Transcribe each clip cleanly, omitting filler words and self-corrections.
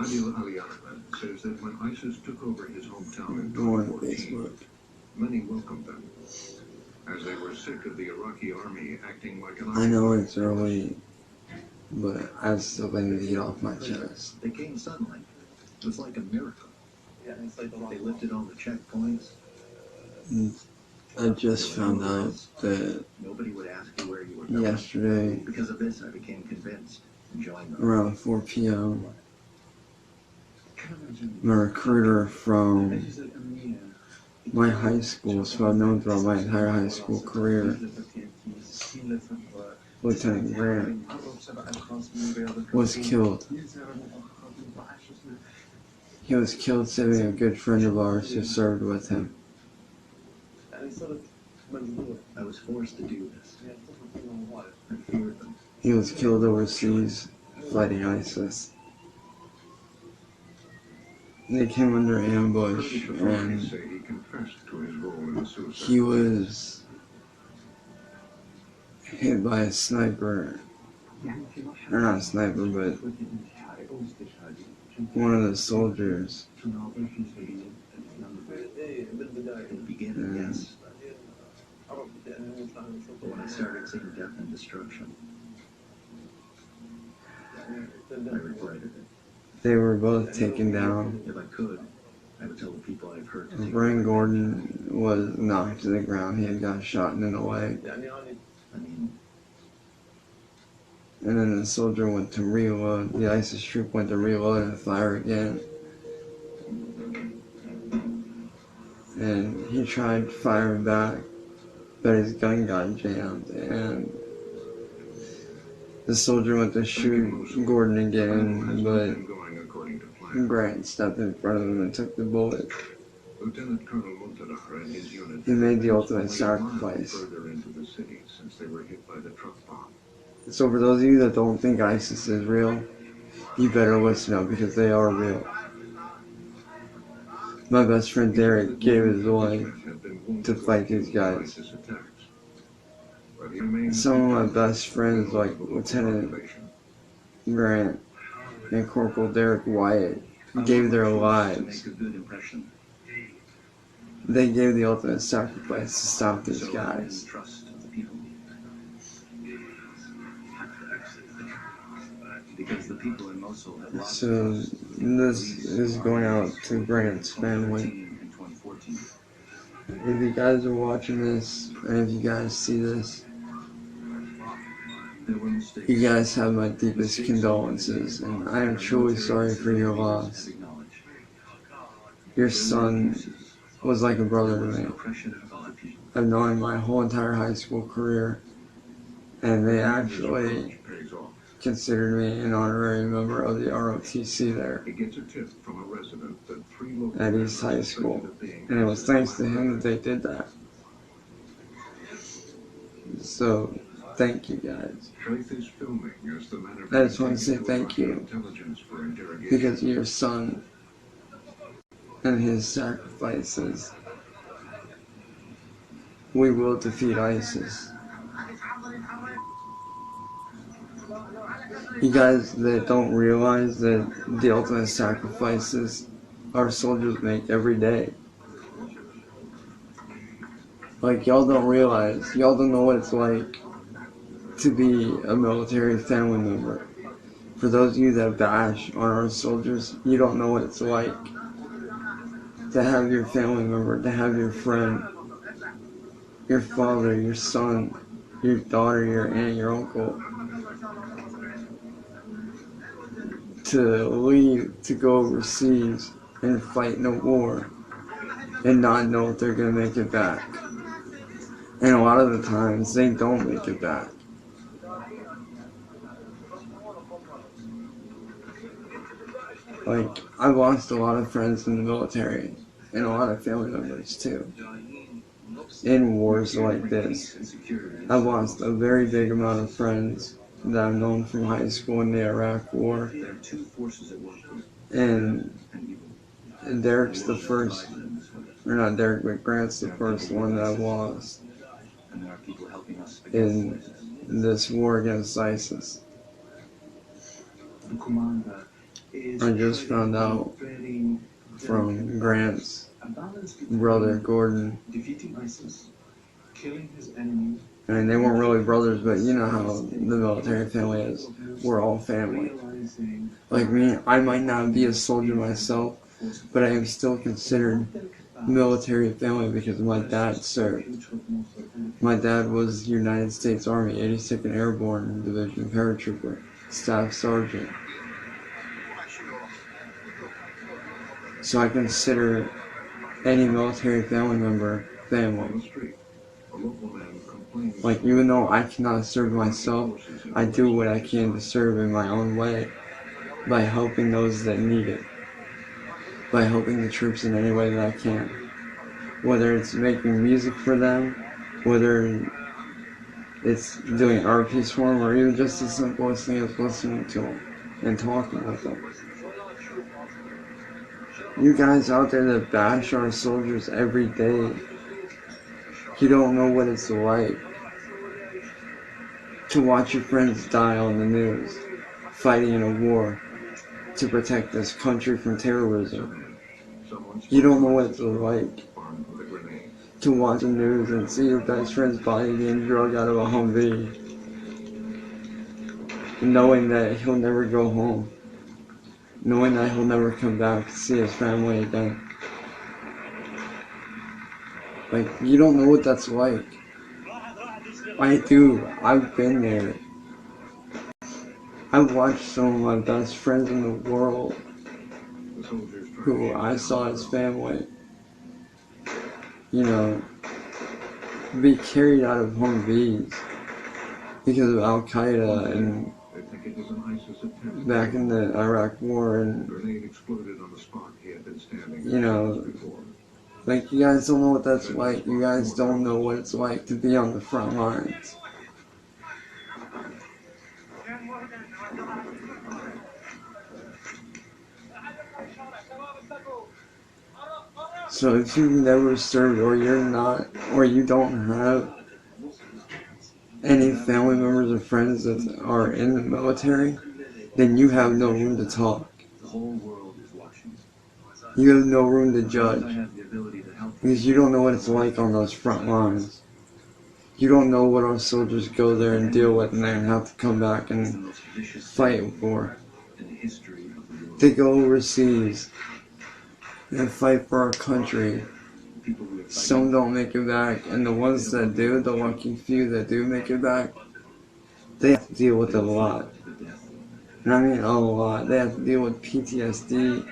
Adil Ali Ahmed says that when ISIS took over his hometown in 2014, many welcomed them, as they were sick of the Iraqi army acting like an I know it's early, but I still need to get off my chest. They came suddenly. It was like a miracle. They lifted all the checkpoints. I just found out that nobody would ask you where you were going. Yesterday, because of this, I became convinced and joined them. Around 4 p.m., the recruiter from my high school, so I've known throughout my entire high school career, Lieutenant Grant, was killed. He was killed saving a good friend of ours who served with him. I was forced to do this. I feared them. He was killed overseas fighting ISIS. They came under ambush and he was hit by a sniper, or not a sniper, but one of the soldiers. Yes. But when I started seeing death and destruction, I regretted it. They were both taken down. If I could, I would tell the people I've hurt to take Brian Gordon was knocked to the ground. He had got shot in the leg. And then the soldier went to reload. The ISIS troop went to reload and fire again. And he tried firing back, but his gun got jammed. And the soldier went to shoot Gordon again, but Grant stepped in front of him and took the bullet. Lieutenant Colonel Muntadar and his unit He made the ultimate sacrifice. further into the city since they were hit by the truck bomb. So for those of you that don't think ISIS is real, you better listen up because they are real. My best friend Derek gave his life to fight these guys. Some of my best friends like Lieutenant Grant and Corporal Derek Wyatt gave their lives. They gave the ultimate sacrifice to stop these guys. So this is going out to Grant's family. If you guys are watching this, and if you guys see this, you guys have my deepest condolences, and I am truly sorry for your loss. Your son was like a brother to me. I've known him my whole entire high school career, and they actually considered me an honorary member of the ROTC there at East High School, and it was thanks to him that they did that. So, thank you guys. I just want to say thank you because of your son and his sacrifices. We will defeat ISIS. You guys that don't realize that the ultimate sacrifices our soldiers make every day. Like, y'all don't realize, y'all don't know what it's like to be a military family member. For those of you that bash on our soldiers, you don't know what it's like to have your family member, to have your friend, your father, your son, your daughter, your aunt, your uncle, to leave to go overseas and fight in a war and not know if they're going to make it back. And a lot of the times, they don't make it back. Like, I've lost a lot of friends in the military, and a lot of family members too, in wars like this. I've lost a very big amount of friends that I've known from high school in the Iraq War. And Derek's the first, or not Derek, but Grant's the first one that I've lost in this war against ISIS. I just found out from Grant's brother, Gordon. I mean, they weren't really brothers, but you know how the military family is. We're all family. Like me, I might not be a soldier myself, but I am still considered military family because my dad served. My dad was United States Army, 82nd Airborne Division paratrooper, staff sergeant. So I consider any military family member family. Like, even though I cannot serve myself, I do what I can to serve in my own way by helping those that need it, by helping the troops in any way that I can. Whether it's making music for them, whether it's doing art piece for them, or even just the simplest thing as listening to them and talking with them. You guys out there that bash our soldiers every day, you don't know what it's like to watch your friends die on the news, fighting in a war to protect this country from terrorism. You don't know what it's like to watch the news and see your best friend's body being drugged out of a Humvee, knowing that he'll never go home, knowing that he'll never come back to see his family again. Like, you don't know what that's like. I do. I've been there. I've watched some of my best friends in the world who I saw as family, you know, be carried out of Humvees because of Al Qaeda and back in the Iraq War, and you know, like, you guys don't know what that's like. You guys don't know what it's like to be on the front lines. So if you've never served, or you're not, or you don't have any family members or friends that are in the military, then you have no room to talk. You have no room to judge, because you don't know what it's like on those front lines. You don't know what our soldiers go there and deal with, and then have to come back and fight for. They go overseas and fight for our country. Some don't make it back, and the ones that do, the lucky few that do make it back, they have to deal with a lot. And I mean a lot. They have to deal with PTSD,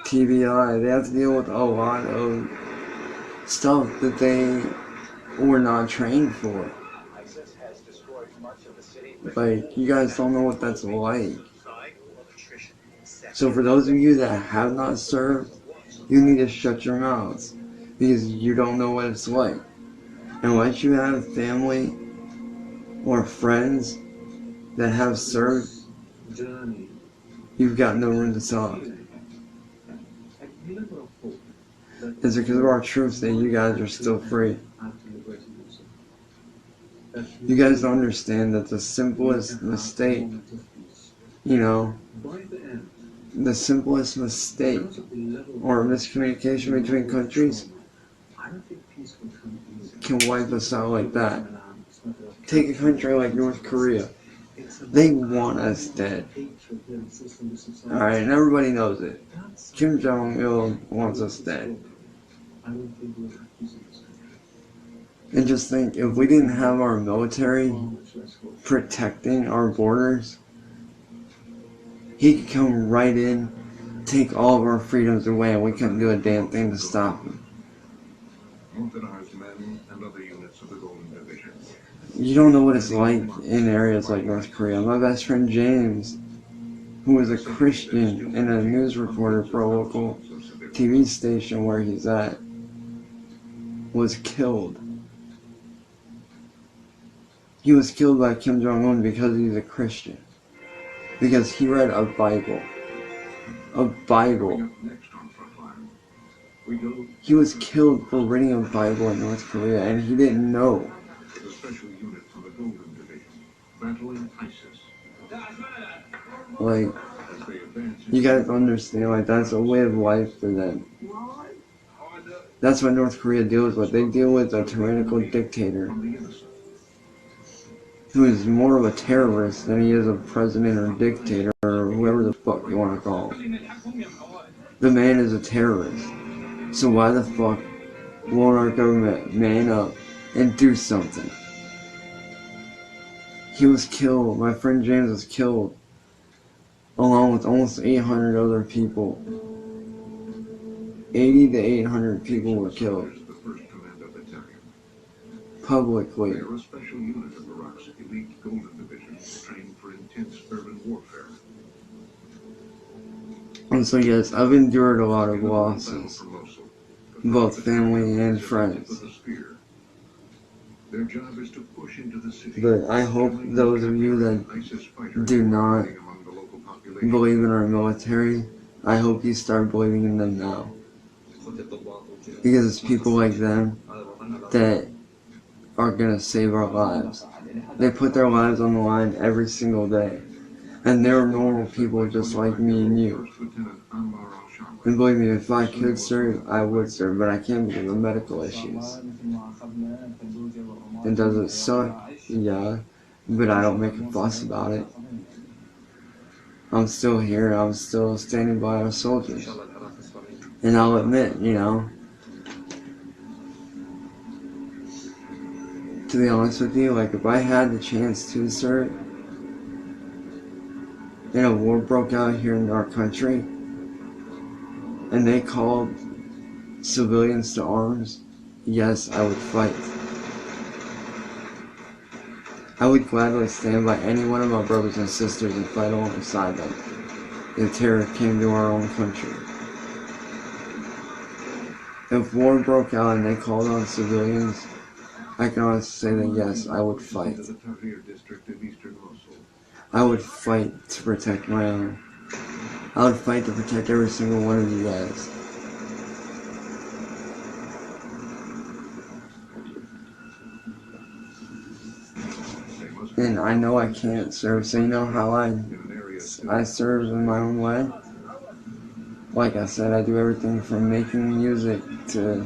TBI. They have to deal with a lot of stuff that they were not trained for. Like, you guys don't know what that's like. So for those of you that have not served, you need to shut your mouths, because you don't know what it's like. Unless you have family or friends that have served, you've got no room to talk. It's because of our troops that you guys are still free. You guys don't understand that the simplest mistake, you know, the simplest mistake or miscommunication between countries can wipe us out like that. Take a country like North Korea. They want us dead. Alright, and everybody knows it. Kim Jong-il wants us dead. And just think, if we didn't have our military protecting our borders, he could come right in, take all of our freedoms away, and we couldn't do a damn thing to stop him. You don't know what it's like in areas like North Korea. My best friend James, who was a Christian and a news reporter for a local TV station where he's at, was killed. He was killed by Kim Jong-un because he's a Christian. Because he read a Bible. A Bible. He was killed for reading a Bible in North Korea, and he didn't know. Like, As they advance You gotta understand, like, that's a way of life for them. That's what North Korea deals with. They deal with a tyrannical dictator from the innocent, who is more of a terrorist than he is a president or dictator or whoever the fuck you want to call him. The man is a terrorist. So why the fuck won't our government man up and do something? He was killed. My friend James was killed along with almost 800 other people. 80 to 800 people were killed the 1st Commando Battalion. publicly. They are a special unit of Iraq's elite Golden Division, trained for intense urban warfare. And so yes, I've endured a lot of In the battle losses, for Mosul, both family and with friends. a spear. Their job is to push into the city. But I hope those of you that ISIS fighters do not fighting among the local population. believe in our military, I hope you start believing in them now. Because it's people like them that are gonna save our lives. They put their lives on the line every single day. And they're normal people just like me and you. And believe me, if I could serve, I would serve, but I can't because of medical issues. And does it suck? Yeah, but I don't make a fuss about it. I'm still here, I'm still standing by our soldiers. And I'll admit, you know, to be honest with you, like if I had the chance to serve, and a war broke out here in our country, and they called civilians to arms, yes, I would fight. I would gladly stand by any one of my brothers and sisters and fight alongside them if terror came to our own country. If war broke out and they called on civilians, I can honestly say that yes, I would fight. I would fight to protect my own. I would fight to protect every single one of you guys. And I know I can't serve, so you know how I serve in my own way? Like I said, I do everything from making music to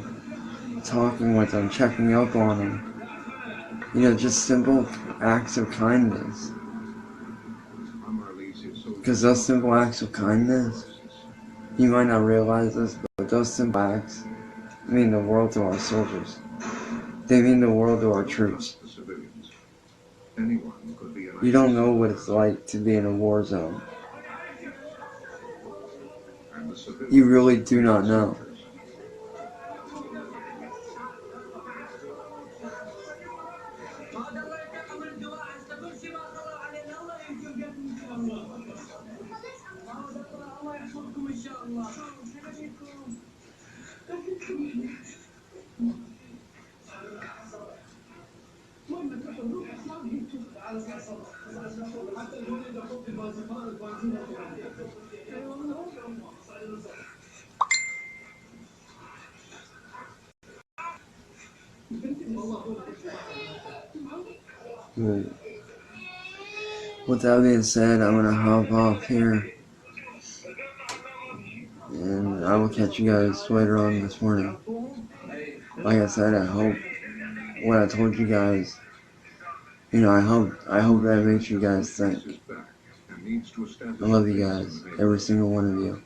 talking with them, checking up on them. You know, just simple acts of kindness. Because those simple acts of kindness, you might not realize this, but those simple acts mean the world to our soldiers. They mean the world to our troops. You don't know what it's like to be in a war zone. You really do not know. But with that being said, I'm gonna hop off here, and I will catch you guys later on this morning. Like I said, I hope what I told you guys, you know, I hope that makes you guys think. I love you guys, every single one of you.